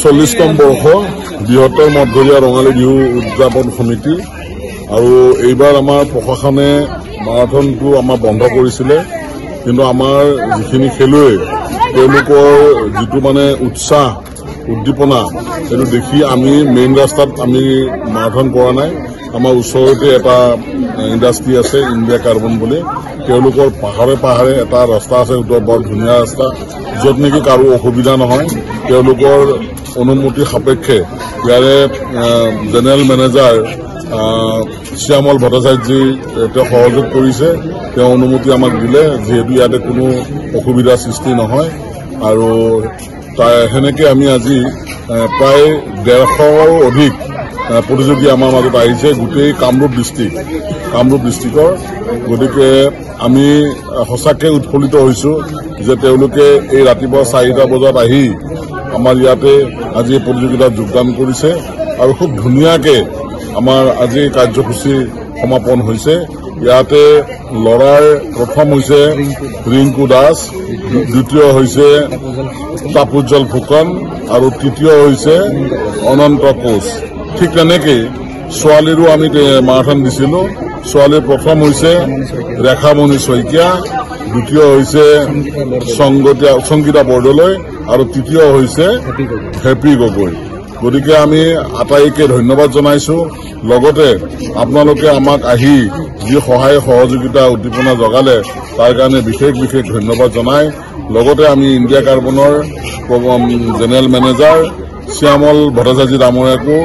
চল্লিশতম বৰ্ষ বৃহত্তৰ মধ্যৰীয়া ৰঙালী বিহু উদযাপন সমিতি আৰু এইবাৰ আমাৰ প্ৰশাসনে মাৰাথনটো আমাৰ বন্ধ কৰিছিলে কিন্তু আমাৰ যিখিনি খেলুৱৈ তেওঁলোকৰ যিটো মানে উৎসাহ উদ্দীপনা সেইটো দেখি আমি মেইন ৰাস্তাত আমি মাৰাথন কৰা নাই আমাৰ ওচৰতে এটা ইণ্ডাষ্ট্ৰি আছে ইণ্ডিয়া কাৰ্বন বুলি তেওঁলোকৰ পাহাৰে পাহাৰে এটা ৰাস্তা আছে বৰ ধুনীয়া ৰাস্তা য'ত নেকি কাৰো অসুবিধা নহয় তেওঁলোকৰ অনুমতি সাপেক্ষে ইয়াৰে জেনেৰেল মেনেজাৰ শ্যামল ভট্টাচাৰ্যই তেওঁ সহযোগ কৰিছে তেওঁ অনুমতি আমাক দিলে যিহেতু ইয়াতে কোনো অসুবিধাৰ সৃষ্টি নহয় আৰু সেনেকে আমি আজি প্ৰায় 150ৰো অধিক প্ৰতিযোগী আমাৰ মাজত আহিছে গোটেই কামৰূপ ডিষ্ট্ৰিক্টৰ গতিকে আমি সঁচাকৈ উৎফুল্লিত হৈছো যে তেওঁলোকে এই ৰাতিপুৱা 4টা বজাত আহি আমাৰ ইয়াতে আজি প্ৰতিযোগিতাত যোগদান কৰিছে আৰু খুব ধুনীয়াকৈ আমাৰ আজি কাৰ্যসূচী সমাপন হৈছে ইয়াতে লৰাৰ প্ৰথম হৈছে ৰিংকু দাস দ্বিতীয় হৈছে তাপোজ্জ্বল ফুকন আৰু তৃতীয় হৈছে অনন্ত কোচ ঠিক তেনেকৈ ছোৱালীৰো আমি মাৰাথন দিছিলোঁ ছোৱালীৰ প্ৰথম হৈছে ৰেখামণি শইকীয়া দ্বিতীয় হৈছে সংগীতা বৰদলৈ আৰু তৃতীয় হৈছে হেপী গগৈ গতিকে আমি আটাইকে ধন্যবাদ জনাইছো লগতে আপোনালোকে আমাক আহি যি সহায় সহযোগিতা উদ্দীপনা জগালে তাৰ কাৰণে বিশেষ ধন্যবাদ জনাই লগতে আমি ইণ্ডিয়া কাৰ্বনৰ জেনেৰেল মেনেজাৰ শ্যামল ভট্টাচাৰ্য ডাঙৰীয়াকো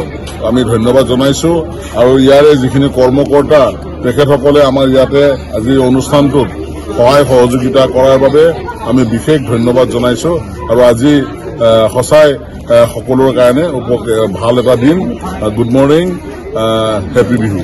আমি ধন্যবাদ জনাইছো আৰু ইয়াৰে যিখিনি কৰ্মকৰ্তা তেখেতসকলে আমাৰ ইয়াতে আজি অনুষ্ঠানটোত সহায় সহযোগিতা কৰাৰ বাবে আমি বিশেষ ধন্যবাদ জনাইছো আৰু আজি সঁচাই সকলোৰে কাৰণে ভাল এটা দিন গুড মৰ্ণিং হেপী বিহু